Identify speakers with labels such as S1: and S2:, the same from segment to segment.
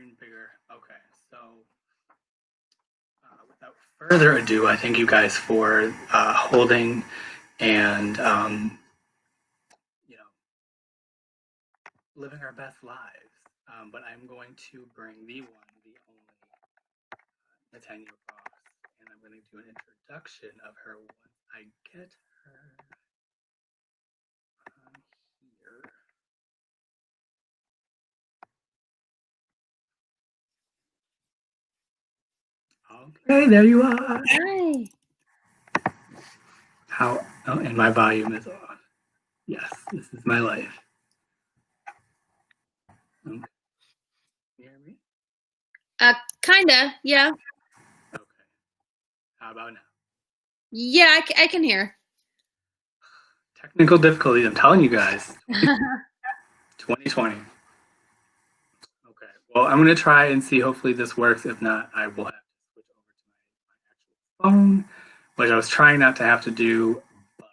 S1: screen bigger. Okay, so without further ado, I thank you guys for holding and living our best lives. But I'm going to bring the one, the only Natanya across, and I'm going to do an introduction of her once I get her here. Okay, there you are.
S2: Hi.
S1: And my volume is on. Yes, this is my life. Okay. Can you hear me?
S2: Kinda, yeah.
S1: Okay. How about now?
S2: Yeah, I can hear.
S1: Technical difficulties, I'm telling you guys. 2020. Okay, well, I'm going to try and see. Hopefully this works. If not, I will have to switch over to my actual phone, which I was trying not to have to do, but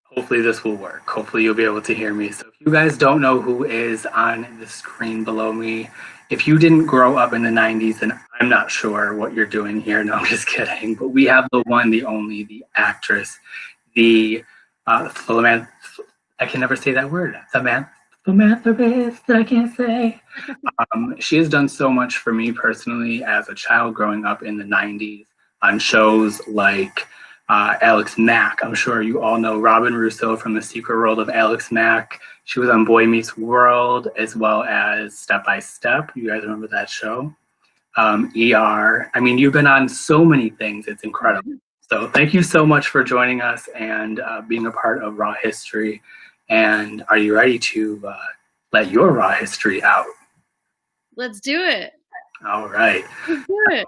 S1: hopefully this will work. Hopefully you'll be able to hear me. So if you guys don't know who is on the screen below me, if you didn't grow up in the 90s, then I'm not sure what you're doing here. No, I'm just kidding. But we have the one, the only, the actress, the I can never say that word. Philanthropist, I can't say. She has done so much for me personally as a child growing up in the 90s on shows like Alex Mack. I'm sure you all know Robyn Russo from The Secret World of Alex Mack. She was on Boy Meets World as well as Step by Step. You guys remember that show? ER. I mean, you've been on so many things. It's incredible. So thank you so much for joining us and being a part of Raw History. And are you ready to let your Raw History out?
S2: Let's do it.
S1: All right.
S2: Let's do it.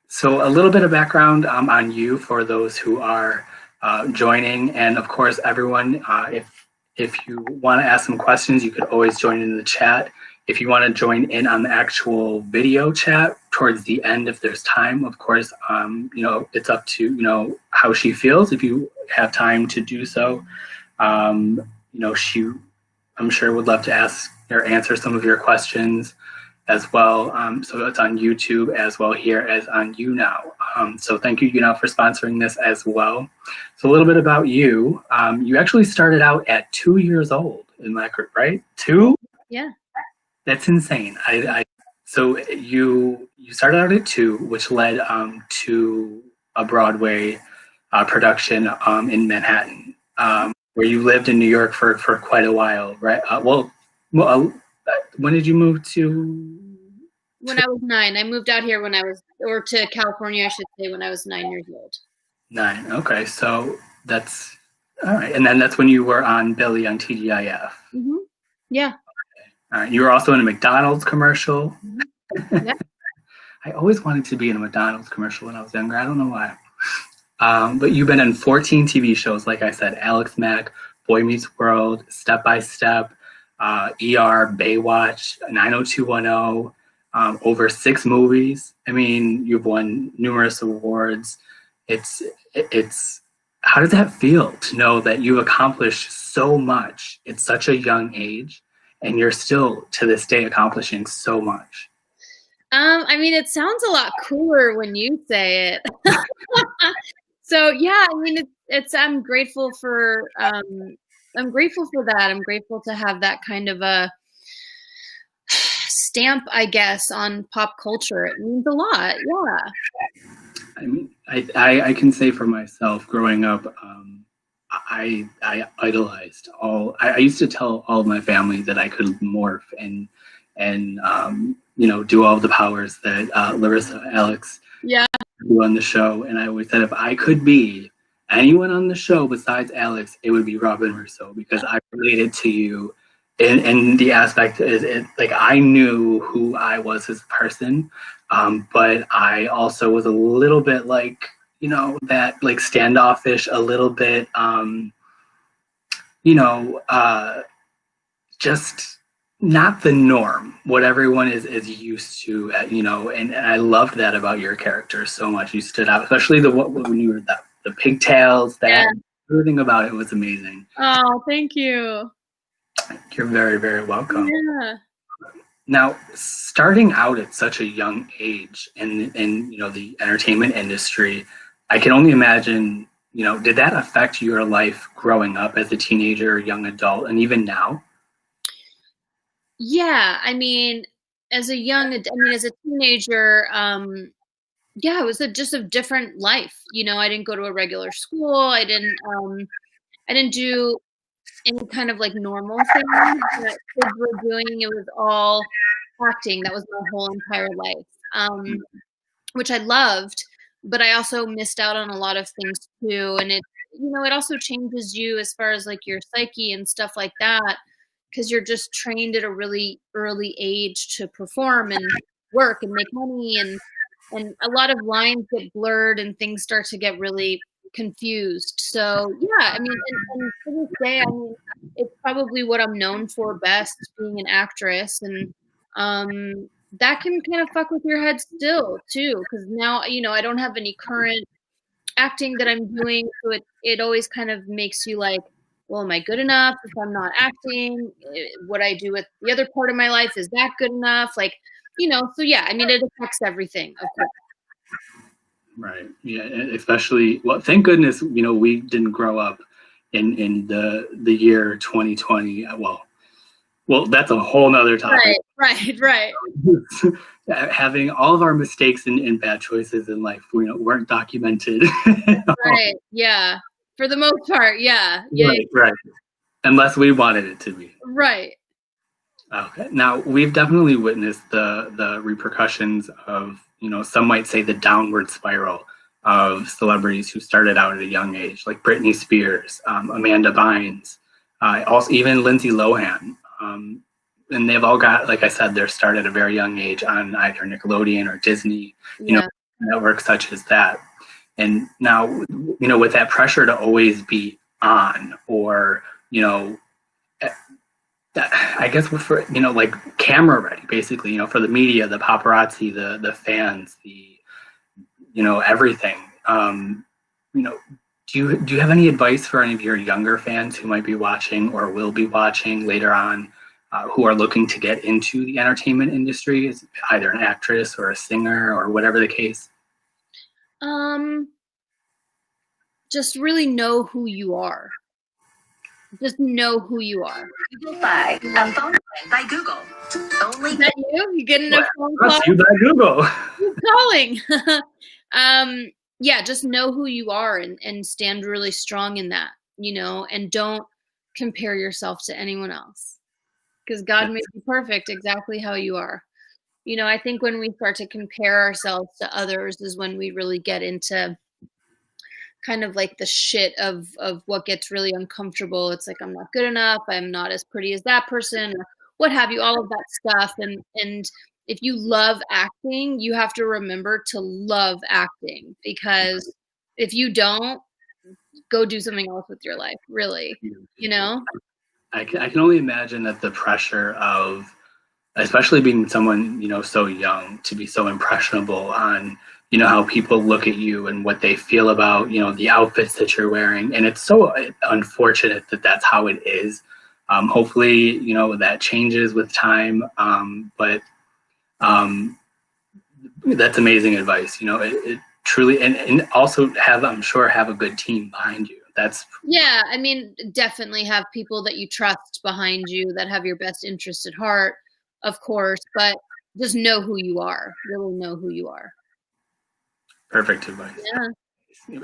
S1: So a little bit of background on you for those who are joining. And of course, everyone, if you want to ask some questions, you could always join in the chat. If you want to join in on the actual video chat towards the end, if there's time, of course, it's up to, how she feels. If you have time to do so, she, I'm sure, would love to ask or answer some of your questions as well. So it's on YouTube as well here as on YouNow. So thank you, YouNow, for sponsoring this as well. So a little bit about you. You actually started out at 2 years old in Mack, right? 2?
S2: Yeah.
S1: That's insane. So you started out at 2, which led to a Broadway production in Manhattan, where you lived in New York for quite a while, right? When did you move to?
S2: When I was 9. I moved out here to California, I should say, when I was 9 years old.
S1: 9. Okay, so that's all right. And then that's when you were on Billy on TGIF.
S2: Mm-hmm. Yeah.
S1: Okay. All right. You were also in a McDonald's commercial.
S2: Mm-hmm. Yeah.
S1: I always wanted to be in a McDonald's commercial when I was younger. I don't know why. But you've been in 14 TV shows, like I said, Alex Mack, Boy Meets World, Step by Step, ER, Baywatch, 90210, over 6 movies. I mean, you've won numerous awards. It's how does that feel to know that you've accomplished so much at such a young age, and you're still to this day accomplishing so much?
S2: I mean, it sounds a lot cooler when you say it. So yeah, I mean, I'm grateful for that. I'm grateful to have that kind of a stamp, I guess, on pop culture. It means a lot. Yeah.
S1: I mean, I can say for myself, growing up, I idolized I used to tell all of my family that I could morph and do all the powers that Larissa, Alex, do on the show. And I always said, if I could be anyone on the show besides Alex, it would be Robyn Russo, because I related to you in the aspect is like I knew who I was as a person, but I also was a little bit like, that like standoffish, a little bit, just not the norm, what everyone is used to, and I loved that about your character so much. You stood out, especially when you were the pigtails, everything about it was amazing.
S2: Oh, thank you.
S1: You're very, very welcome.
S2: Yeah.
S1: Now, starting out at such a young age in the entertainment industry, I can only imagine, did that affect your life growing up as a teenager or young adult, and even now?
S2: Yeah, I mean, as a teenager, yeah, it was just a different life. I didn't go to a regular school. I didn't do any kind of like normal things that kids were doing. It was all acting. That was my whole entire life, which I loved, but I also missed out on a lot of things too. And it also changes you as far as like your psyche and stuff like that, because you're just trained at a really early age to perform and work and make money, and a lot of lines get blurred and things start to get really confused. So yeah, I mean, and to this day, I mean, it's probably what I'm known for best, being an actress, and that can kind of fuck with your head still too, because now I don't have any current acting that I'm doing, so it always kind of makes you like, well, am I good enough if I'm not acting? What I do with the other part of my life, is that good enough? Like, so yeah, I mean, it affects everything, of course.
S1: Right. Yeah. Especially, well, thank goodness, we didn't grow up in the year 2020. Well, that's a whole nother topic.
S2: Right.
S1: Having all of our mistakes and bad choices in life, weren't documented.
S2: Right. Yeah. For the most part, yeah.
S1: Right. Unless we wanted it to be.
S2: Right.
S1: Okay. Now, we've definitely witnessed the repercussions of, some might say the downward spiral of celebrities who started out at a young age, like Britney Spears, Amanda Bynes, also even Lindsay Lohan. And they've all got, like I said, their start at a very young age on either Nickelodeon or Disney, networks such as that. And now, with that pressure to always be on, or, I guess for, like camera ready, basically, for the media, the paparazzi, the fans, the, everything. Do you have any advice for any of your younger fans who might be watching or will be watching later on, who are looking to get into the entertainment industry, as either an actress or a singer or whatever the case?
S2: Just really know who you are. Just know who you are.
S3: Google by a phone by Google. Only
S2: is that you? You getting a phone call?
S1: That's you by Google.
S2: Who's calling? Yeah, just know who you are and stand really strong in that, and don't compare yourself to anyone else, because God made you perfect exactly how you are. I think when we start to compare ourselves to others is when we really get into kind of like the shit of what gets really uncomfortable. It's like, I'm not good enough, I'm not as pretty as that person, or what have you, all of that stuff. And if you love acting, you have to remember to love acting, because if you don't, go do something else with your life, really.
S1: I can only imagine that the pressure of, especially being someone, so young, to be so impressionable on, how people look at you and what they feel about, the outfits that you're wearing. And it's so unfortunate that that's how it is. Hopefully, that changes with time. But that's amazing advice. It truly, and also I'm sure have a good team behind you.
S2: Yeah, I mean, definitely have people that you trust behind you that have your best interest at heart, of course, but just know who you are. Really know who you are.
S1: Perfect advice.
S2: Yeah.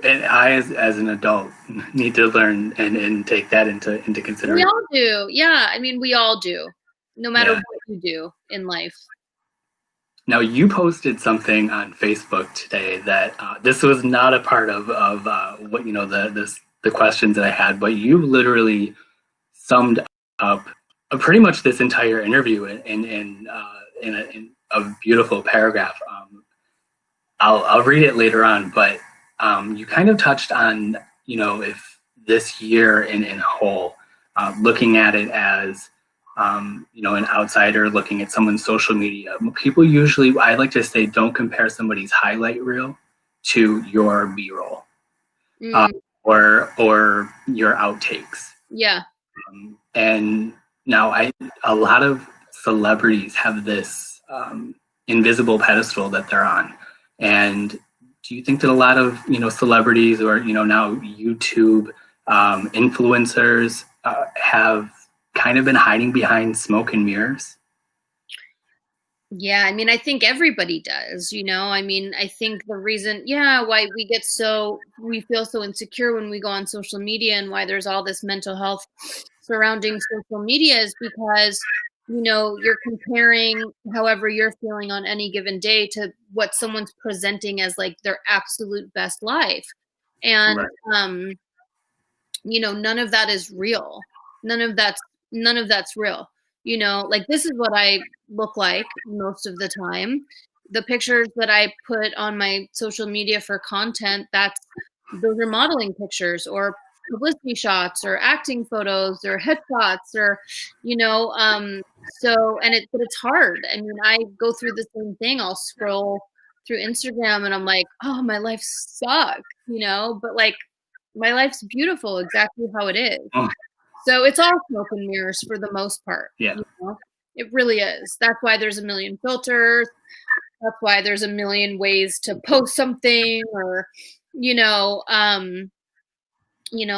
S1: And I, as an adult, need to learn and take that into consideration.
S2: We all do. Yeah, I mean, we all do, no matter what you do in life.
S1: Now, you posted something on Facebook today that this was not a part of what the questions that I had, but you literally summed up pretty much this entire interview in a beautiful paragraph. I'll read it later on, but you kind of touched on, if this year in whole, looking at it as, an outsider looking at someone's social media. People usually, I like to say, don't compare somebody's highlight reel to your B-roll or your outtakes.
S2: Yeah.
S1: And now a lot of celebrities have this invisible pedestal that they're on. And do you think that a lot of, celebrities or, now YouTube influencers have kind of been hiding behind smoke and mirrors?
S2: Yeah, I mean, I think everybody does, I think the reason, why we feel so insecure when we go on social media and why there's all this mental health surrounding social media is because, you're comparing however you're feeling on any given day to what someone's presenting as like their absolute best life. And,
S1: Right.
S2: None of that is real. None of that's real. Like this is what I look like most of the time. The pictures that I put on my social media for content, those are modeling pictures or publicity shots or acting photos or headshots or, but it's hard. I mean, I go through the same thing. I'll scroll through Instagram and I'm like, oh, my life sucks, but like my life's beautiful exactly how it is.
S1: Oh.
S2: So it's all smoke and mirrors for the most part.
S1: Yeah.
S2: It really is. That's why there's a million filters. That's why there's a million ways to post something or,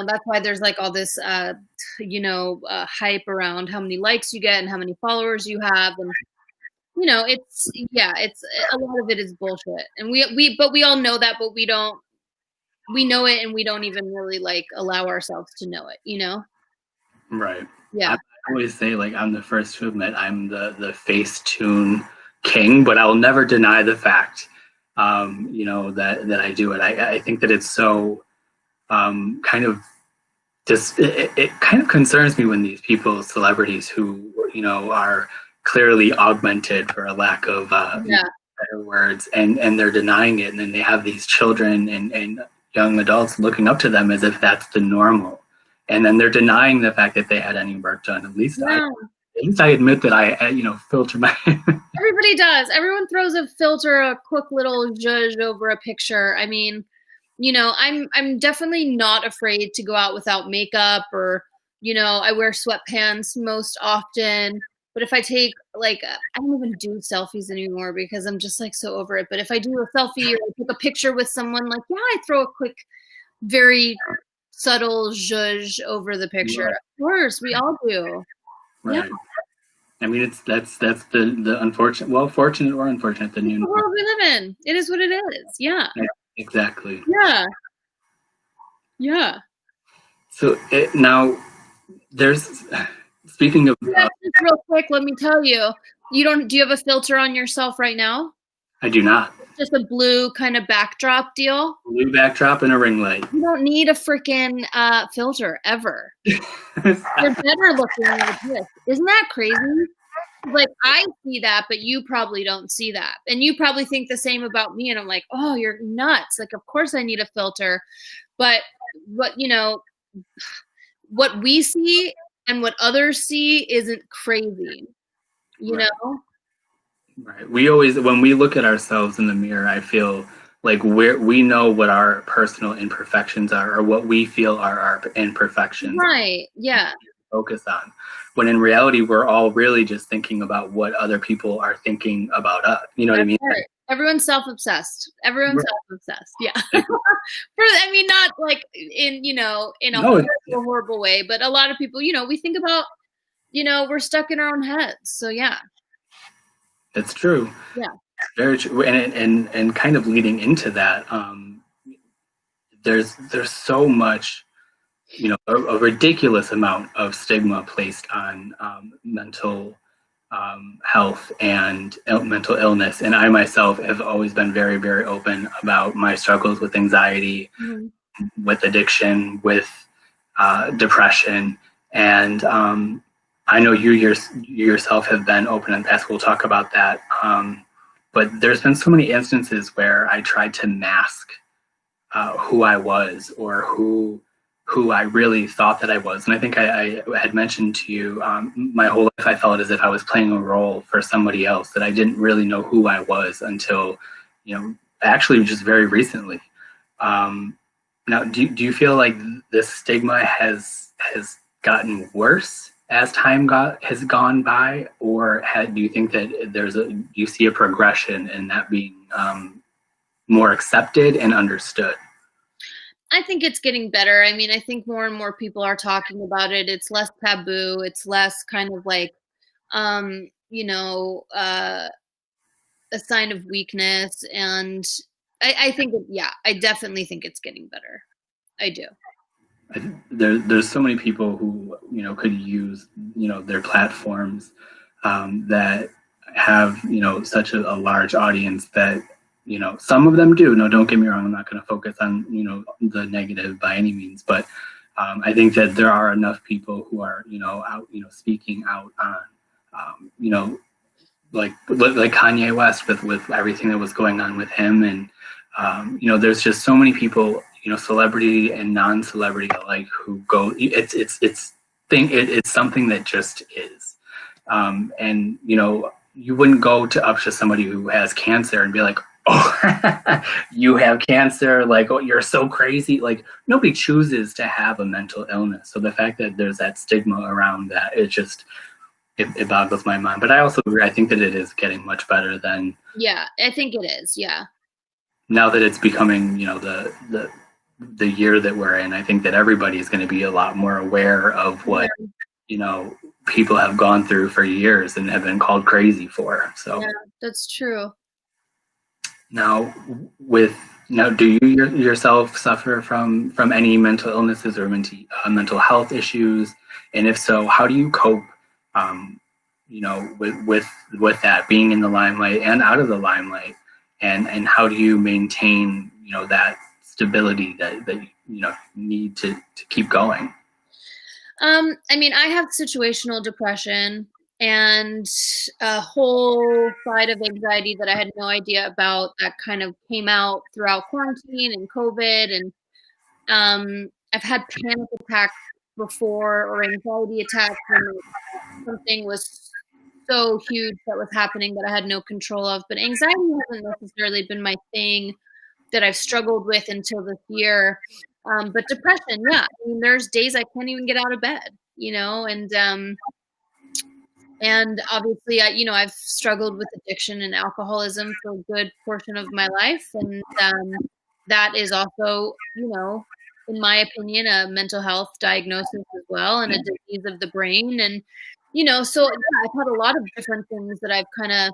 S2: that's why there's like all this, hype around how many likes you get and how many followers you have. And, it's a lot of it is bullshit. And we all know that, but we know it and we don't even really like allow ourselves to know it,
S1: Right.
S2: Yeah.
S1: I always say, like, I'm the first to admit I'm the Facetune king, but I will never deny the fact, that I do it. I think that it's so kind of just, it kind of concerns me when these people, celebrities who, are clearly augmented for a lack of better words, and they're denying it. And then they have these children and young adults looking up to them as if that's the normal. And then they're denying the fact that they had any work done. At least I admit that I filter my.
S2: Everybody does. Everyone throws a filter, a quick little zhuzh over a picture. I mean, I'm definitely not afraid to go out without makeup or, I wear sweatpants most often. But if I take I don't even do selfies anymore because I'm just like so over it. But if I do a selfie or I take a picture with someone, I throw a quick, very subtle zhuzh over the picture.
S1: Right.
S2: Of course, we all do.
S1: Right. Yeah. I mean, that's the unfortunate, well, fortunate or unfortunate, the new
S2: world we live in. It is what it is. Yeah.
S1: Exactly.
S2: Yeah. Yeah.
S1: So now there's, speaking of.
S2: Just real quick, let me tell you, do you have a filter on yourself right now? I
S1: do not.
S2: Just a blue kind of backdrop deal?
S1: Blue backdrop and a ring light.
S2: You don't need a freaking filter ever. You're better looking like this. Isn't that crazy? Like, I see that, but you probably don't see that. And you probably think the same about me. And I'm like, oh, you're nuts. Like, of course I need a filter. But what we see and what others see isn't crazy, you know?
S1: Right. We always, when we look at ourselves in the mirror, I feel like we know what our personal imperfections are, or what we feel are our imperfections.
S2: Right. Yeah.
S1: Focus on. When in reality, we're all really just thinking about what other people are thinking about us. You know what I mean?
S2: Right. Everyone's self-obsessed. Everyone's self-obsessed. Yeah. Not like in a horrible way, but a lot of people, we think about, we're stuck in our own heads. So yeah.
S1: It's true.
S2: Yeah.
S1: Very true. And kind of leading into that, there's so much, a ridiculous amount of stigma placed on mental health and mental illness. And I myself have always been very, very open about my struggles with anxiety, with addiction, with depression. And I know you yourself have been open and past. We'll talk about that. But there's been so many instances where I tried to mask who I was, or who I really thought that I was. And I think I had mentioned to you, my whole life I felt as if I was playing a role for somebody else, that I didn't really know who I was until, actually just very recently. Now, do you feel like this stigma has gotten worse as time has gone by, or do you think that you see a progression in that being more accepted and understood?
S2: I think it's getting better. I mean, I think more and more people are talking about it. It's less taboo. It's less kind of like, a sign of weakness. And I think, I definitely think it's getting better. I do.
S1: There's so many people who, could use, their platforms that have, such a large audience that, some of them do. No, don't get me wrong. I'm not going to focus on, the negative by any means, but I think that there are enough people who are, out, speaking out on, like Kanye West with everything that was going on with him. And, there's just so many people, celebrity and non-celebrity alike who go, it's something that just is. And, you wouldn't go up to somebody who has cancer and be like, oh, you have cancer, like, oh, you're so crazy. Like, nobody chooses to have a mental illness. So the fact that there's that stigma around that, it boggles my mind. But I also agree. I think that it is getting much better than.
S2: Yeah, I think it is. Yeah.
S1: Now that it's becoming, the year that we're in, I think that everybody is going to be a lot more aware of what, people have gone through for years and have been called crazy for. So
S2: yeah, that's true.
S1: Now, do you yourself suffer from any mental illnesses or mental health issues? And if so, how do you cope, with that, being in the limelight and out of the limelight? And how do you maintain, that stability that you need to keep going?
S2: I mean, I have situational depression and a whole side of anxiety that I had no idea about that kind of came out throughout quarantine and COVID. And I've had panic attacks before, or anxiety attacks, when something was so huge that was happening that I had no control of. But anxiety hasn't necessarily been my thing that I've struggled with until this year. But depression, yeah. I mean, there's days I can't even get out of bed, and obviously, I've struggled with addiction and alcoholism for a good portion of my life. And that is also, in my opinion, a mental health diagnosis as well, and a disease of the brain. And, so I've had a lot of different things that I've kind of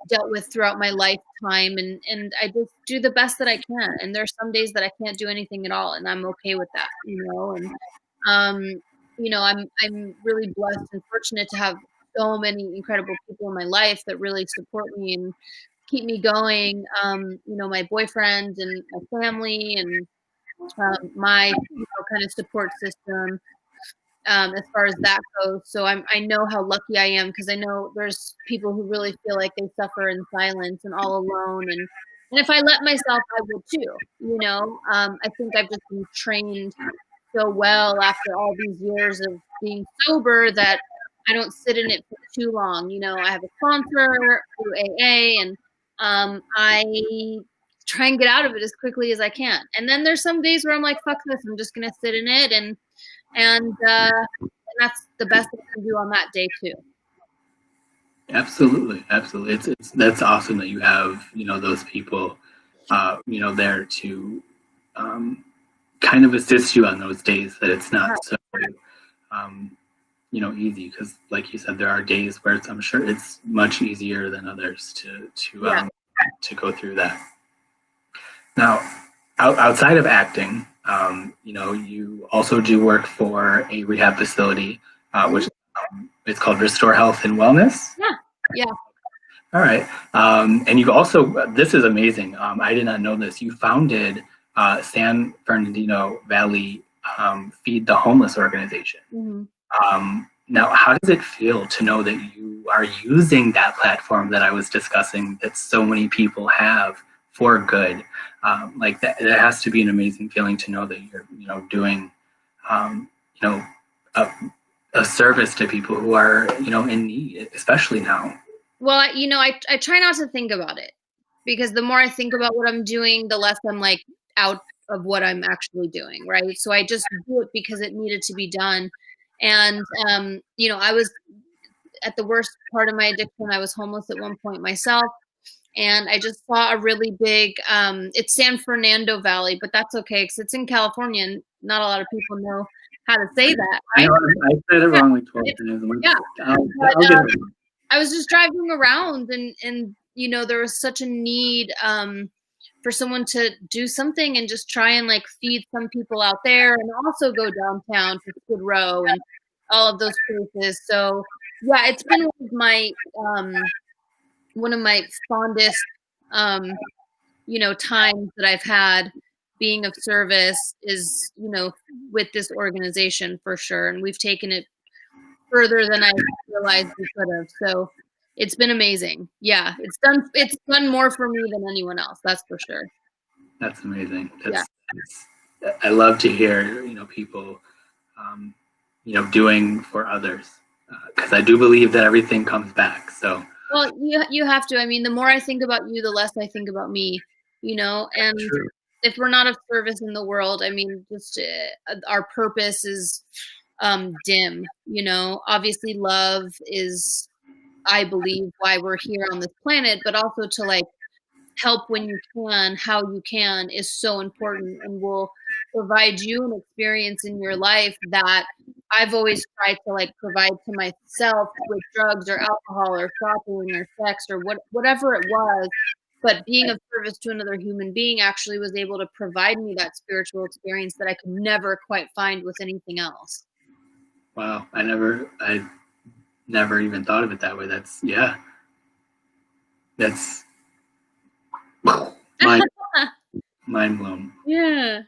S2: dealt with throughout my lifetime, and I just do the best that I can. And there's some days that I can't do anything at all, and I'm okay with that, and I'm really blessed and fortunate to have so many incredible people in my life that really support me and keep me going. My boyfriend and my family and my kind of support system. As far as that goes. So I know how lucky I am, because I know there's people who really feel like they suffer in silence and all alone. And if I let myself, I will too, I think I've just been trained so well after all these years of being sober that I don't sit in it for too long. I have a sponsor through AA, and I try and get out of it as quickly as I can. And then there's some days where I'm like, fuck this, I'm just going to sit in it. And that's the best I can do on that day too.
S1: Absolutely. That's awesome that you have, those people, there to, kind of assist you on those days that it's not so, easy. Because, like you said, there are days where I'm sure it's much easier than others to go through that. Now, outside of acting, you also do work for a rehab facility, which it's called Restore Health and Wellness.
S2: Yeah.
S1: All right. And you've also, this is amazing. I did not know this. You founded San Bernardino Valley Feed the Homeless organization.
S2: Mm-hmm.
S1: Now, how does it feel to know that you are using that platform that I was discussing, that so many people have for good? Like that has to be an amazing feeling to know that you're, doing, a service to people who are, in need, especially now.
S2: Well, I try not to think about it, because the more I think about what I'm doing, the less I'm like out of what I'm actually doing. Right. So I just do it because it needed to be done. And, I was at the worst part of my addiction. I was homeless at one point myself. And I just saw a really big, it's San Fernando Valley, but that's okay because it's in California and not a lot of people know how to say that. Right?
S1: I said it wrong like 12 times.
S2: Yeah.
S1: I'll get it.
S2: I was just driving around and there was such a need for someone to do something and just try and like feed some people out there and also go downtown to Skid Row and all of those places. So yeah, it's been one of my fondest times that I've had being of service is, with this organization for sure. And we've taken it further than I realized we could have. So it's been amazing. Yeah, it's done more for me than anyone else. That's for sure.
S1: That's amazing. I love to hear, people, doing for others, because I do believe that everything comes back. So.
S2: Well, you have to. I mean, the more I think about you, the less I think about me, and
S1: True.
S2: If we're not of service in the world, I mean, just our purpose is dim, obviously love is, I believe, why we're here on this planet, but also to like help when you can, how you can is so important and will provide you an experience in your life that I've always tried to like provide to myself with drugs or alcohol or shopping or sex or whatever it was. But being of service to another human being actually was able to provide me that spiritual experience that I could never quite find with anything else.
S1: Wow. I never even thought of it that way. That's mind blown.
S2: Yeah.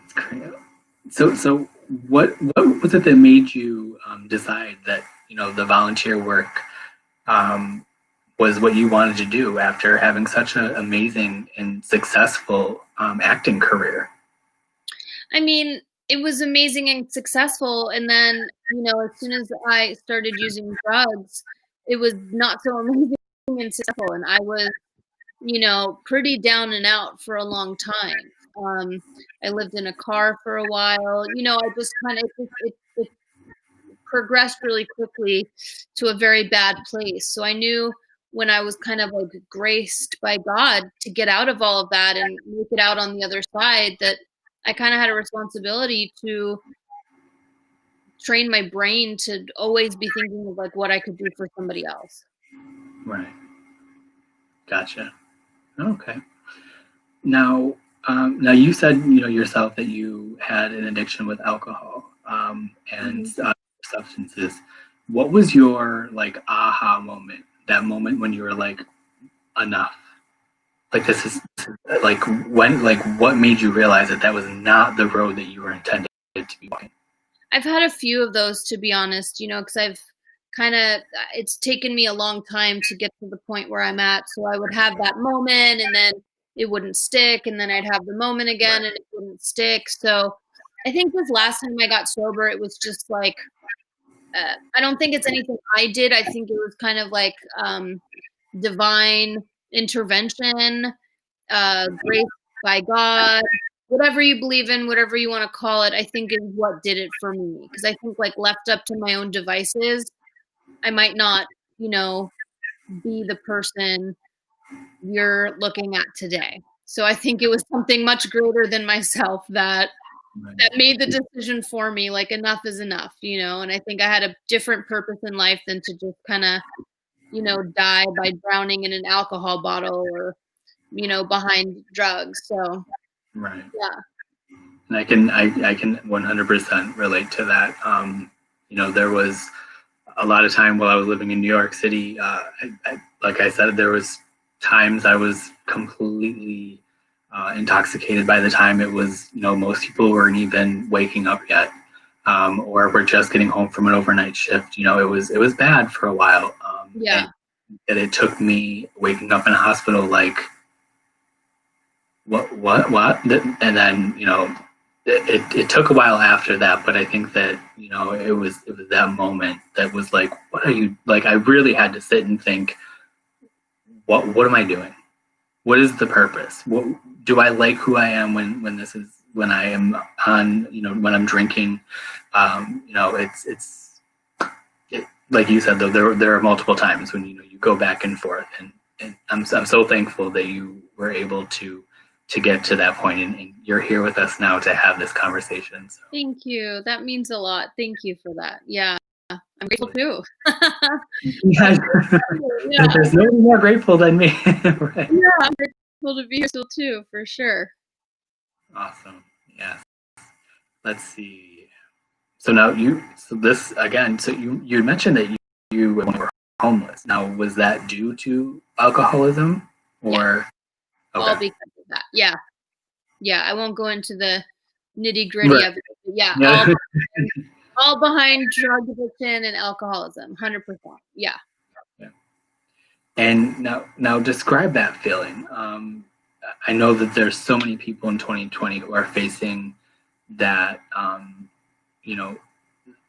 S1: It's crazy. So what was it that made you decide that, the volunteer work was what you wanted to do after having such an amazing and successful acting career?
S2: I mean, it was amazing and successful. And then, as soon as I started using drugs, it was not so amazing and successful. And I was, pretty down and out for a long time. I lived in a car for a while. I just kind of, it progressed really quickly to a very bad place. So I knew when I was kind of like graced by God to get out of all of that and make it out on the other side, that I kind of had a responsibility to train my brain to always be thinking of like what I could do for somebody else.
S1: Right. Gotcha. Okay. Now you said, yourself that you had an addiction with alcohol and substances. What was your like aha moment? That moment when you were like, enough. Like this is like when, like what made you realize that was not the road that you were intended to be walking?
S2: I've had a few of those, to be honest, because it's taken me a long time to get to the point where I'm at. So I would have that moment and then it wouldn't stick. And then I'd have the moment again and it wouldn't stick. So I think this last time I got sober, it was just like, I don't think it's anything I did. I think it was kind of like divine intervention, grace by God, whatever you believe in, whatever you want to call it, I think is what did it for me. Because I think like left up to my own devices, I might not, be the person you're looking at today. So I think it was something much greater than myself that made the decision for me, like enough is enough, and I think I had a different purpose in life than to just kind of, die by drowning in an alcohol bottle or, behind drugs. So,
S1: right.
S2: Yeah.
S1: And I can 100% relate to that. There was a lot of time while I was living in New York City. Like I said, there was times I was completely intoxicated by the time it was, most people weren't even waking up yet, or were just getting home from an overnight shift. It was bad for a while. And it took me waking up in a hospital like, what? And then, it took a while after that, but I think that, it was that moment that was like, what are you, like, I really had to sit and think, what am I doing? What is the purpose? What do I like who I am when this is when I am on, when I'm drinking, it's like you said, though, there are multiple times when, you go back and forth, and I'm so thankful that you were able to get to that point, and you're here with us now to have this conversation. So.
S2: Thank you. That means a lot. Thank you for that. Yeah. I'm grateful too.
S1: Yeah. There's nobody more grateful than me. Right.
S2: Yeah, I'm grateful to be here still too, for sure.
S1: Awesome. Yeah. Let's see. So now you mentioned that you were homeless. Now, was that due to alcoholism or?
S2: Yeah.
S1: Okay.
S2: All because of that. Yeah. Yeah. I won't go into the nitty gritty of it. But yeah. All behind drug addiction and alcoholism. 100%. Yeah.
S1: And now describe that feeling. I know that there's so many people in 2020 who are facing that.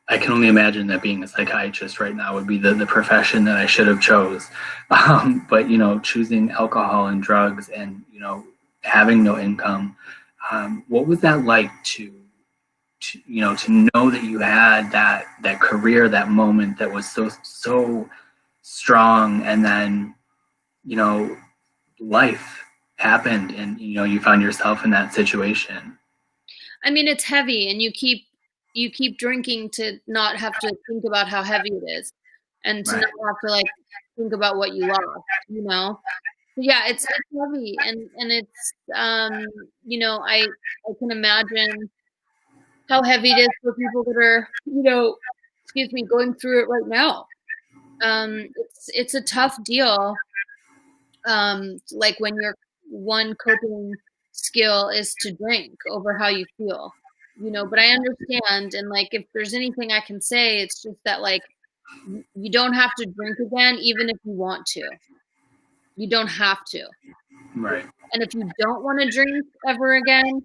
S1: I can only imagine that being a psychiatrist right now would be the profession that I should have chose. But choosing alcohol and drugs and having no income, what was that like to know that you had that career, that moment that was so strong, and then life happened and you found yourself in that situation?
S2: I mean, it's heavy, and you keep drinking to not have to think about how heavy it is, and to
S1: Right.
S2: not have to think about what you lost. So yeah, it's heavy, and it's I can imagine how heavy it is for people that are going through it right now. It's a tough deal. Like when your one coping skill is to drink over how you feel, but I understand. And if there's anything I can say, it's just that you don't have to drink again, even if you want to. You don't have to.
S1: Right.
S2: And if you don't want to drink ever again,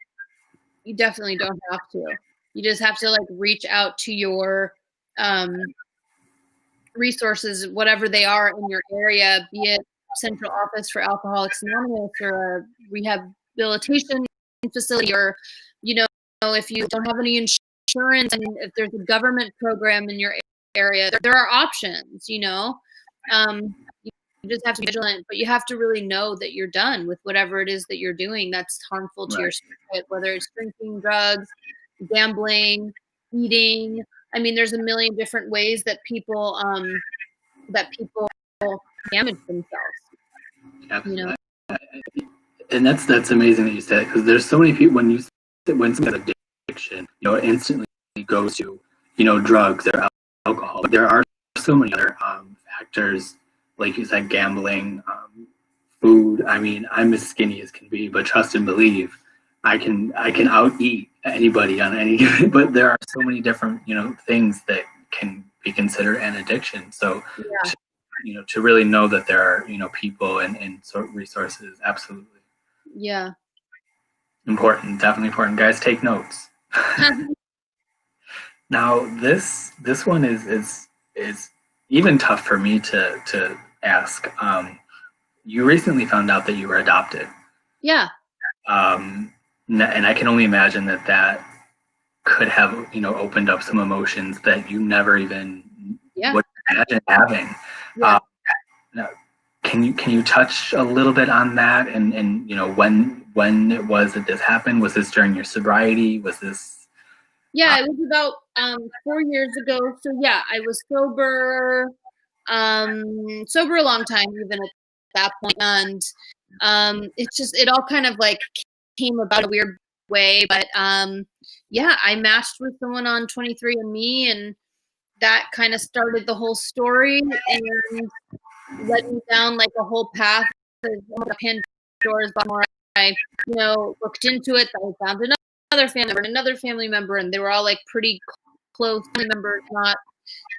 S2: you definitely don't have to. You just have to reach out to your resources, whatever they are in your area, be it Central Office for Alcoholics Anonymous or a rehabilitation facility, or if you don't have any insurance, and if there's a government program in your area, there are options. You just have to be vigilant, but you have to really know that you're done with whatever it is that you're doing that's harmful to your spirit, whether it's drinking, drugs, gambling, eating. I mean, there's a million different ways that people damage themselves.
S1: Absolutely. And that's amazing that you said it, because there's so many people when someone has addiction, it instantly goes to drugs or alcohol. But there are so many other factors, like you said, gambling, food. I mean, I'm as skinny as can be, but trust and believe, I can out eat anybody on any. But there are so many different things that can be considered an addiction. So.
S2: Yeah.
S1: To really know that there are, people and resources. Absolutely.
S2: Yeah.
S1: Important. Definitely important. Guys, take notes. Now, this one is even tough for me to ask. You recently found out that you were adopted.
S2: Yeah.
S1: And I can only imagine that could have, opened up some emotions that you never even would imagine having.
S2: Yeah.
S1: Can you touch a little bit on that, and when it was that this happened? Was this during your sobriety? Was this?
S2: Yeah, it was about 4 years ago. So yeah, I was sober a long time, even at that point, and it all kind of came about a weird way. But yeah, I matched with someone on 23andMe, and that kind of started the whole story and led me down a whole path of Pandora's box. More I looked into it, I found another family member, and they were all pretty close family members, not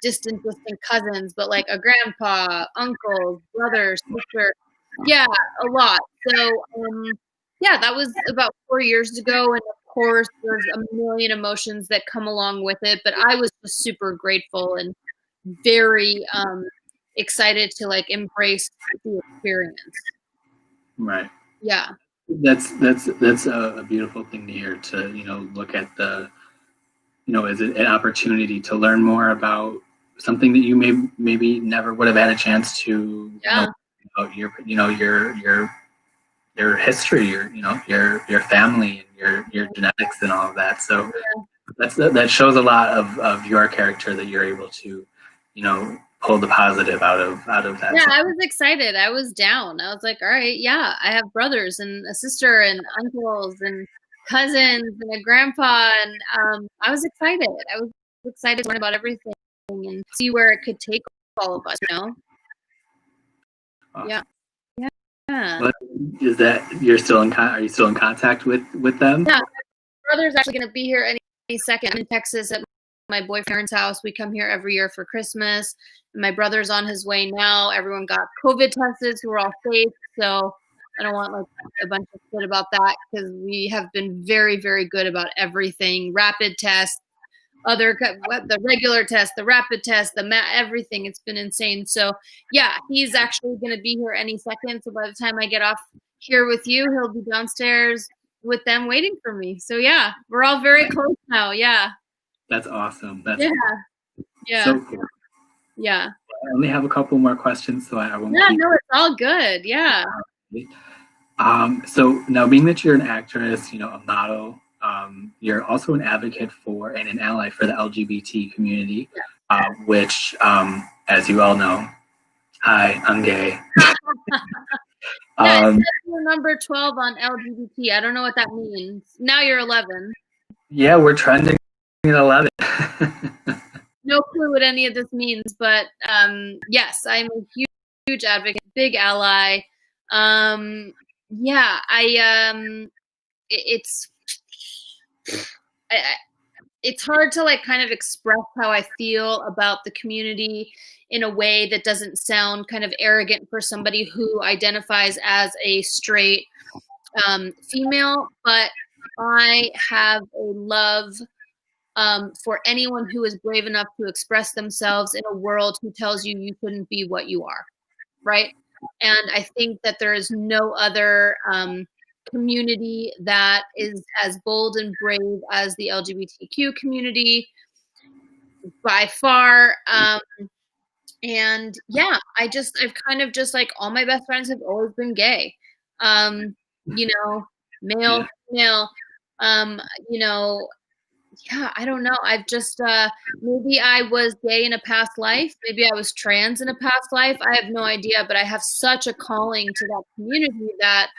S2: distant cousins, but a grandpa, uncle, brother, sister. Yeah, a lot. So yeah, that was about 4 years ago, and of course there's a million emotions that come along with it, but I was just super grateful and very excited to embrace the experience.
S1: Right.
S2: Yeah.
S1: That's a beautiful thing to hear, to, look at the, as an opportunity to learn more about something that you maybe never would have had a chance to know about your history, your family and your genetics and all of that. So that shows a lot of your character, that you're able to, pull the positive out of that.
S2: Yeah, I was excited. I was down. I was like, all right, yeah, I have brothers and a sister and uncles and cousins and a grandpa, and I was excited. I was excited to learn about everything and see where it could take all of us,
S1: Awesome.
S2: Yeah.
S1: But is that are you still in contact with them?
S2: Yeah, my brother's actually going to be here any second. I'm in Texas at my boyfriend's house. We come here every year for Christmas. My brother's on his way now. Everyone got COVID tested, so we're all safe. So I don't want a bunch of shit about that, because we have been very, very good about everything. Rapid tests, the regular test, the rapid test, everything. It's been insane. So yeah, he's actually going to be here any second. So by the time I get off here with you, he'll be downstairs with them waiting for me. So yeah, we're all very close now. Yeah.
S1: That's awesome.
S2: Yeah.
S1: So cool.
S2: Yeah.
S1: I only have a couple more questions, so I won't.
S2: Yeah, no, it's all good. Yeah.
S1: So now, being that you're an actress, a model, you're also an advocate for and an ally for the LGBT community, which, as you all know, I'm gay.
S2: You're number 12 on LGBT. I don't know what that means. Now you're 11.
S1: Yeah, we're trending at 11.
S2: No clue what any of this means, but yes, I'm a huge advocate, big ally. It's hard to kind of express how I feel about the community in a way that doesn't sound kind of arrogant for somebody who identifies as a straight female, but I have a love for anyone who is brave enough to express themselves in a world who tells you you couldn't be what you are, right? And I think that there is no other community that is as bold and brave as the LGBTQ community by far. And yeah, I've kind of just all my best friends have always been gay, male, female, yeah, I don't know. I've just, maybe I was gay in a past life. Maybe I was trans in a past life. I have no idea, but I have such a calling to that community that,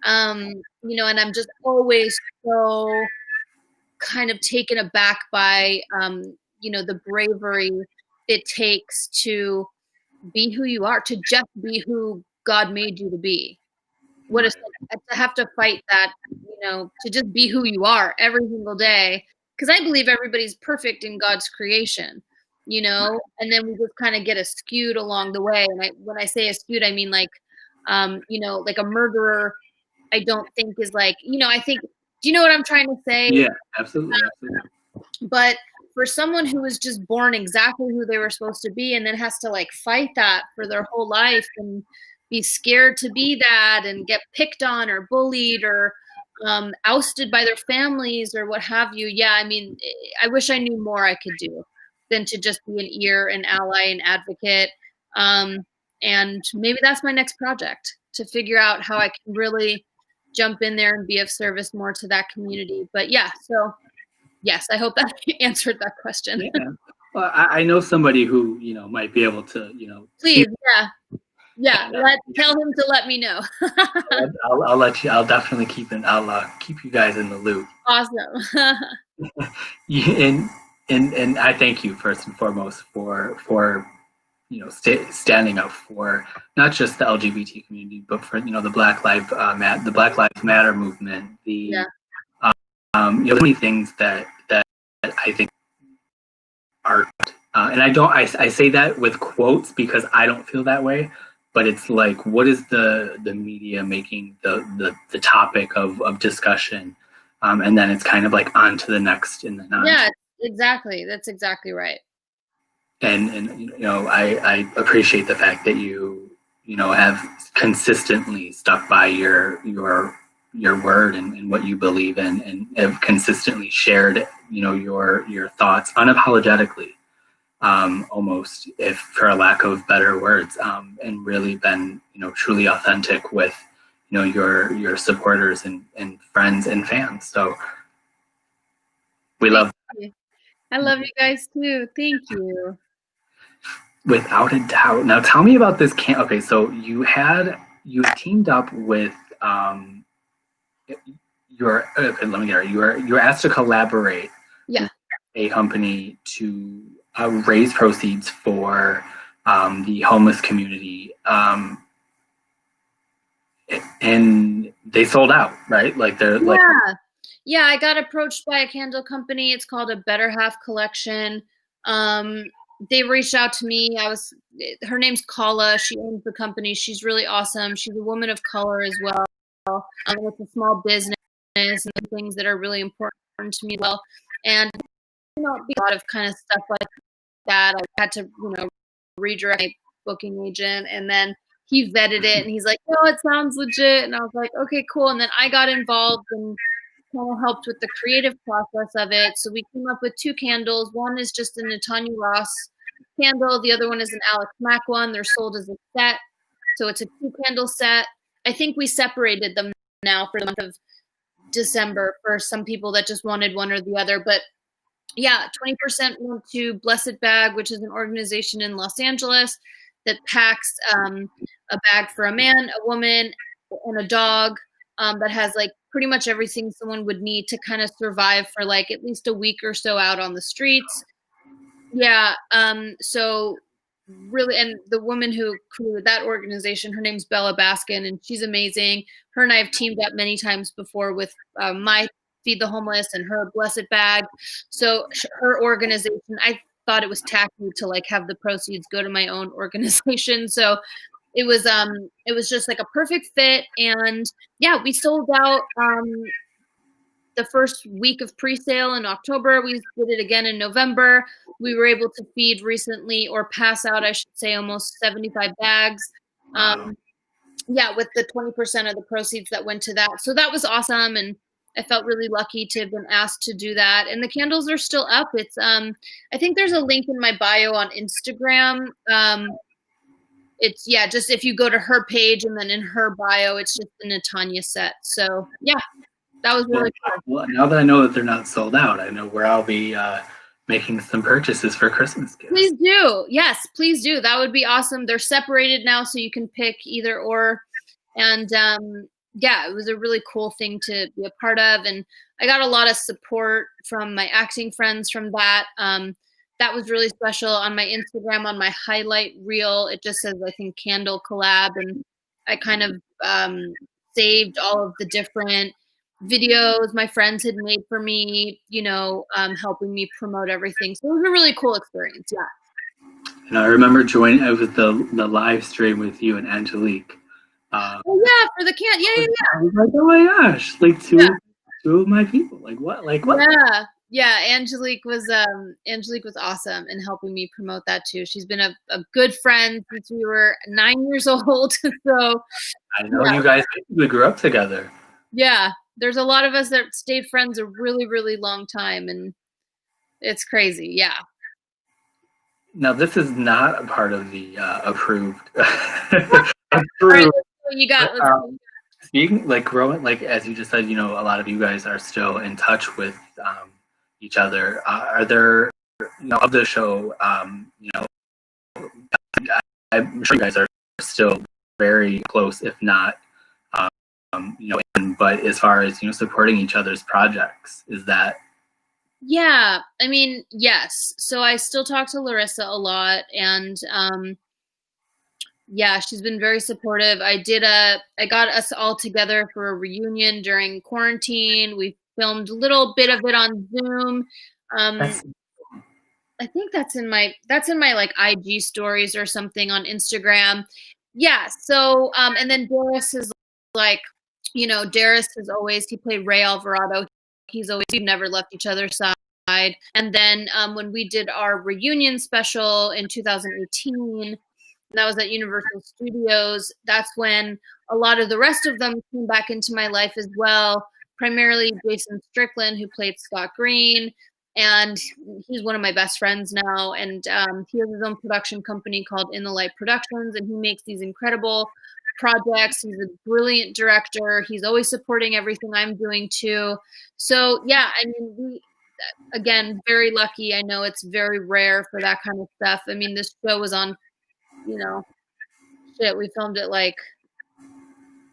S2: and I'm just always so kind of taken aback by, the bravery it takes to be who you are, to just be who God made you to be. What is to have to fight that, to just be who you are every single day. Because I believe everybody's perfect in God's creation, and then we just kind of get skewed along the way. And when I say skewed, I mean like a murderer, I don't think is I think, do you know what I'm trying to say?
S1: Yeah, absolutely.
S2: But for someone who was just born exactly who they were supposed to be and then has to fight that for their whole life and be scared to be that and get picked on or bullied or ousted by their families or what have you. Yeah, I mean, I wish I knew more I could do than to just be an ear, an ally, an advocate. And maybe that's my next project, to figure out how I can really jump in there and be of service more to that community. But yeah, so yes, I hope that answered that question.
S1: Yeah. Well, I know somebody who, might be able to,
S2: Please, yeah. Tell him to let me know.
S1: I'll let you. I'll definitely I'll keep you guys in the loop.
S2: Awesome.
S1: And I thank you first and foremost for standing up for not just the LGBT community, but for the Black Lives Matter movement. Many things that I think are, and I say that with quotes because I don't feel that way. But it's what is the media making the topic of discussion, and then it's kind of on to the next in the non.
S2: Yeah, exactly. That's exactly right.
S1: And I appreciate the fact that you have consistently stuck by your your word and what you believe in, and have consistently shared, your thoughts unapologetically, almost, if for a lack of better words, and really been, truly authentic with, your supporters and friends and fans. So we love
S2: you. I love you guys too. Thank you.
S1: Without a doubt. Now tell me about this okay, so you teamed up with let me get it. You were asked to collaborate with a company to raise proceeds for the homeless community, and they sold out, right? Like they're
S2: Yeah, I got approached by a candle company. It's called a Better Half Collection. They reached out to me. Her name's Kala. She owns the company. She's really awesome. She's a woman of color as well. It's a small business and things that are really important to me as well. And a lot of kind of stuff like that. I had to, redirect my booking agent, and then he vetted it and he's like, "Oh, it sounds legit." And I was like, "Okay, cool." And then I got involved and kind of helped with the creative process of it. So we came up with 2 candles. One is just a Natanya Ross candle. The other one is an Alex Mack one. They're sold as a set. So it's a 2-candle set. I think we separated them now for the month of December for some people that just wanted one or the other. But yeah, 20% went to Blessed Bag, which is an organization in Los Angeles that packs a bag for a man, a woman, and a dog that has like pretty much everything someone would need to kind of survive for like at least a week or so out on the streets. Yeah. So really, and the woman who created that organization, her name's Bella Baskin, and she's amazing. Her and I have teamed up many times before with my Feed the Homeless and her Blessed Bag. So her organization, I thought it was tacky to like have the proceeds go to my own organization. So it was just like a perfect fit. And yeah, we sold out the first week of pre-sale in October. We did it again in November. We were able to feed recently, or pass out, I should say, almost 75 bags. Yeah, with the 20% of the proceeds that went to that. So that was awesome. And I felt really lucky to have been asked to do that. And the candles are still up. It's I think there's a link in my bio on Instagram. It's just if you go to her page and then in her bio, it's just the Natanya set. So yeah, that was really cool.
S1: Well, now that I know that they're not sold out, I know where I'll be making some purchases for Christmas gifts.
S2: Please do. Yes, please do. That would be awesome. They're separated now, so you can pick either or. And yeah, it was a really cool thing to be a part of. And I got a lot of support from my acting friends from that. That was really special. On my Instagram, on my highlight reel, it just says, I think, candle collab. And I kind of saved all of the different videos my friends had made for me, helping me promote everything. So it was a really cool experience. Yeah.
S1: And I remember joining with the live stream with you and Angelique.
S2: Oh yeah, for the can. Yeah.
S1: I was like, oh my gosh, like two of my people. Like what?
S2: Yeah. Angelique was awesome in helping me promote that too. She's been a good friend since we were 9 years old. So
S1: I know you guys basically grew up together.
S2: Yeah, there's a lot of us that stayed friends a really, really long time, and it's crazy. Yeah.
S1: Now this is not a part of the approved.
S2: Right, you got.
S1: Speaking like growing, like as you just said, a lot of you guys are still in touch with each other. Are there, of the show, I'm sure you guys are still very close, if not, but as far as supporting each other's projects, is that?
S2: Yeah, I mean, yes. So I still talk to Larissa a lot, and yeah, she's been very supportive. I got us all together for a reunion during quarantine. We filmed a little bit of it on Zoom. I think that's in my like IG stories or something on Instagram. Yeah. So and then Darius is like, Darius is always, he played Ray Alvarado. We've never left each other's side. And then when we did our reunion special in 2018, that was at Universal Studios. That's when a lot of the rest of them came back into my life as well. Primarily Jason Strickland, who played Scott Green, and he's one of my best friends now. And he has his own production company called In the Light Productions, and he makes these incredible projects. He's a brilliant director. He's always supporting everything I'm doing too. So yeah, I mean, we, again, very lucky. I know it's very rare for that kind of stuff. I mean, this show was on, you know, shit, we filmed it like,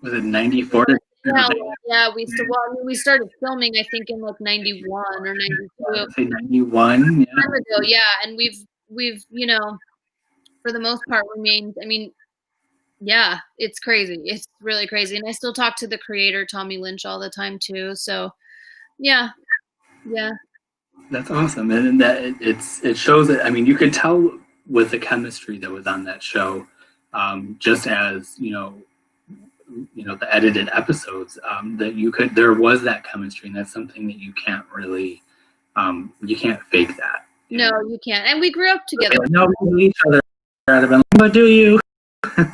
S1: was it 94?
S2: Yeah, we started filming, I think, in like 91 or 92.
S1: Say 91, yeah.
S2: Time ago, yeah, and we've you know, for the most part remained. I mean, yeah, it's crazy. It's really crazy, and I still talk to the creator Tommy Lynch all the time too. So, yeah.
S1: That's awesome, and that it shows that. I mean, you could tell with the chemistry that was on that show, just as you know the edited episodes, that there was that chemistry, and that's something that you can't really you can't fake that.
S2: No, you can't. And we grew up together.
S1: No, we knew each other. I'd have been like, what do you?
S2: Yeah.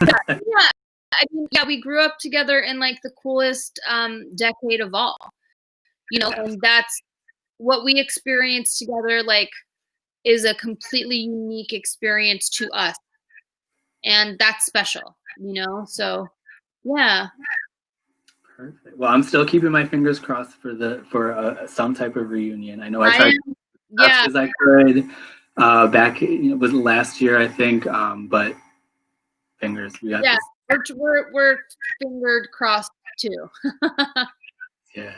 S2: I mean, yeah, we grew up together in like the coolest decade of all. You know, and that's what we experienced together. Like, is a completely unique experience to us, and that's special. You know, so yeah.
S1: Perfect. Well, I'm still keeping my fingers crossed for some type of reunion. I know I tried as much as I could back, was last year, I think. But fingers, we got this.
S2: We're fingered crossed too.
S1: Yeah.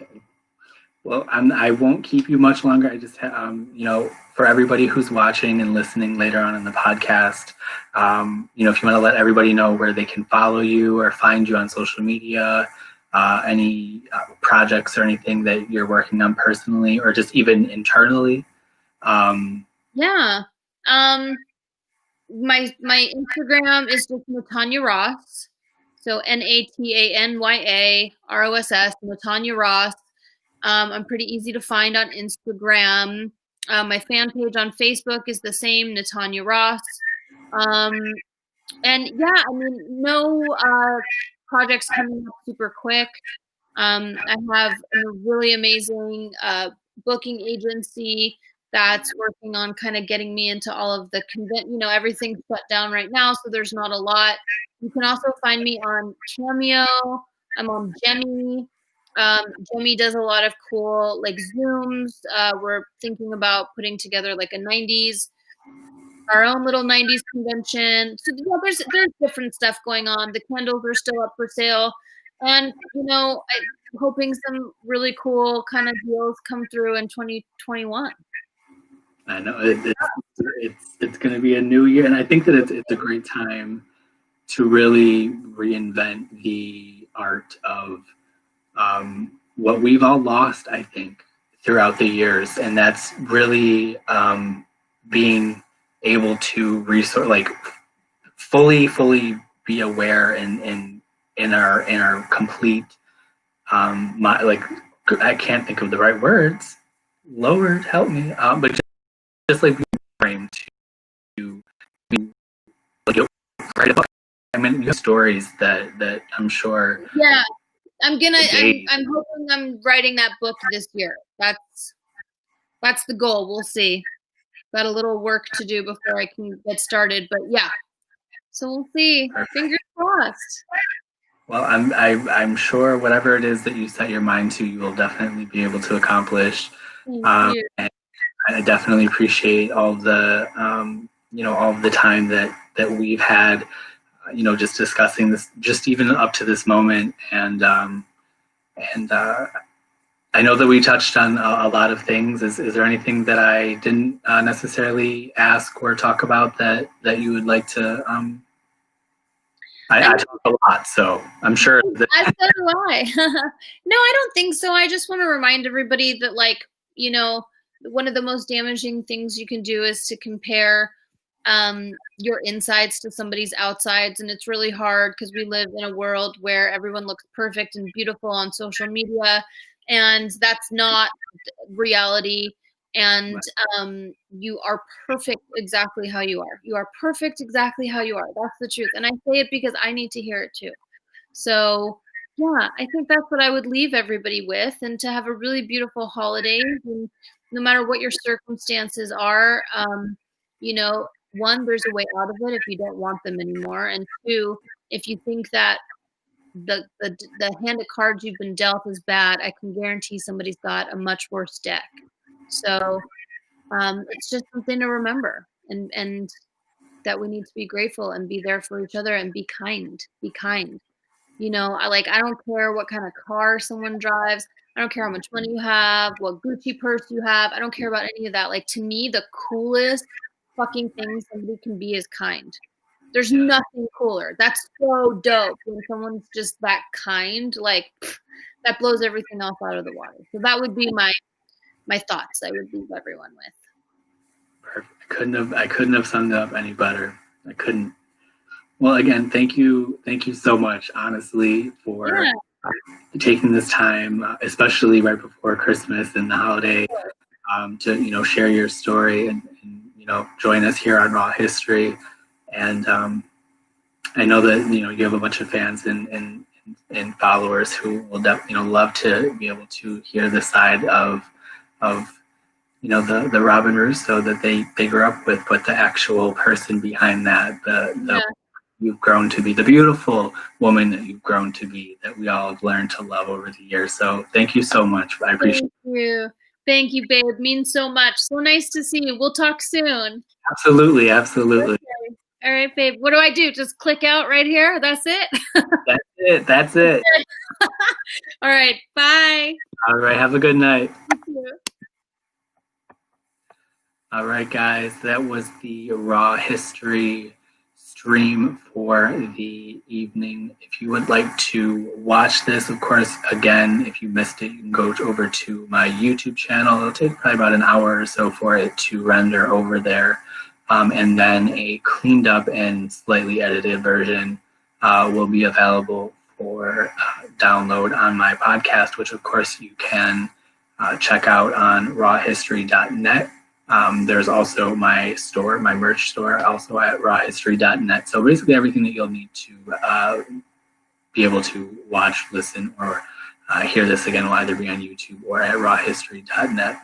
S1: Well, I won't keep you much longer. I just, for everybody who's watching and listening later on in the podcast, if you want to let everybody know where they can follow you or find you on social media, any projects or anything that you're working on personally or just even internally.
S2: Yeah. My Instagram is just Natanya Ross. So NATANYA ROSS, Natanya Ross. I'm pretty easy to find on Instagram. My fan page on Facebook is the same, Natanya Ross. And yeah, I mean, no projects coming up super quick. I have a really amazing booking agency that's working on kind of getting me into all of the everything's shut down right now, so there's not a lot. You can also find me on Cameo. I'm on Jemmy. Jemmy does a lot of cool like Zooms. We're thinking about putting together like our own little 90s convention. So yeah, there's different stuff going on. The candles are still up for sale. And, I'm hoping some really cool kind of deals come through in 2021.
S1: I know it's going to be a new year. And I think that it's a great time to really reinvent the art of what we've all lost, I think, throughout the years. And that's really being able to fully be aware in our complete I can't think of the right words. Lord help me. But just like being framed to write a book. I mean, you have stories that I'm sure.
S2: Yeah, I'm hoping I'm writing that book this year. That's the goal. We'll see. Got a little work to do before I can get started, but yeah. So we'll see.
S1: Perfect.
S2: Fingers crossed.
S1: Well, I'm sure whatever it is that you set your mind to, you will definitely be able to accomplish.
S2: Thank you.
S1: And I definitely appreciate all the all of the time that we've had, just discussing this, just even up to this moment, and I know that we touched on a lot of things. Is there anything that I didn't necessarily ask or talk about that you would like to? I talk a lot, so I'm sure that.
S2: So do I. No, I don't think so. I just want to remind everybody that, one of the most damaging things you can do is to compare your insides to somebody's outsides. And it's really hard because we live in a world where everyone looks perfect and beautiful on social media. And that's not reality. And you are perfect exactly how you are. You are perfect exactly how you are. That's the truth. And I say it because I need to hear it too. So yeah, I think that's what I would leave everybody with, and to have a really beautiful holiday. And no matter what your circumstances are, you know, one, there's a way out of it if you don't want them anymore. And two, if you think that the hand of cards you've been dealt is bad, I can guarantee somebody's got a much worse deck. So it's just something to remember, and that we need to be grateful and be there for each other and be kind. Be kind. You know, I don't care what kind of car someone drives. I don't care how much money you have, what Gucci purse you have. I don't care about any of that. Like, to me, the coolest fucking thing somebody can be is kind. There's nothing cooler. That's so dope when someone's just that kind. Like, that blows everything else out of the water. So that would be my thoughts I would leave everyone with.
S1: Perfect. I couldn't have summed it up any better. I couldn't. Well, again, thank you so much, honestly, for taking this time, especially right before Christmas and the holiday, to share your story and join us here on Raw History. And I know that you have a bunch of fans and followers who will love to be able to hear the side of the Robyn Russo that they grew up with, but the actual person behind that, you've grown to be, the beautiful woman that you've grown to be, that we all have learned to love over the years. So thank you so much. I appreciate it.
S2: Thank you, babe. It means so much. So nice to see you. We'll talk soon.
S1: Absolutely.
S2: Okay. All right, babe. What do I do? Just click out right here? That's it?
S1: That's it.
S2: All right. Bye.
S1: All right. Have a good night.
S2: You too.
S1: All right, guys. That was the Raw History stream for the evening. If you would like to watch this, of course, again, if you missed it, you can go over to my YouTube channel. It'll take probably about an hour or so for it to render over there. And then a cleaned up and slightly edited version will be available for download on my podcast, which of course you can check out on rawhistory.net. There's also my store, my merch store, also at rawhistory.net. So basically everything that you'll need to be able to watch, listen, or hear this again will either be on YouTube or at rawhistory.net.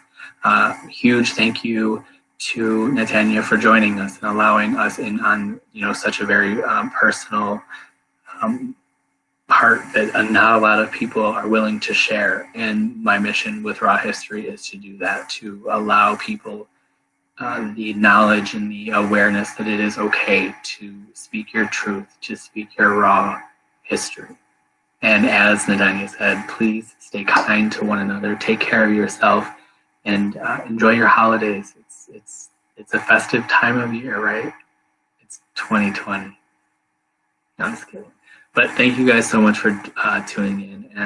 S1: Huge thank you to Natanya for joining us and allowing us in on such a very personal part that not a lot of people are willing to share. And my mission with Raw History is to do that, to allow people the knowledge and the awareness that it is okay to speak your truth, to speak your raw history. And as Natanya said, please stay kind to one another, take care of yourself, and enjoy your holidays. It's a festive time of year, right? It's 2020. No, I'm just kidding. But thank you guys so much for tuning in. And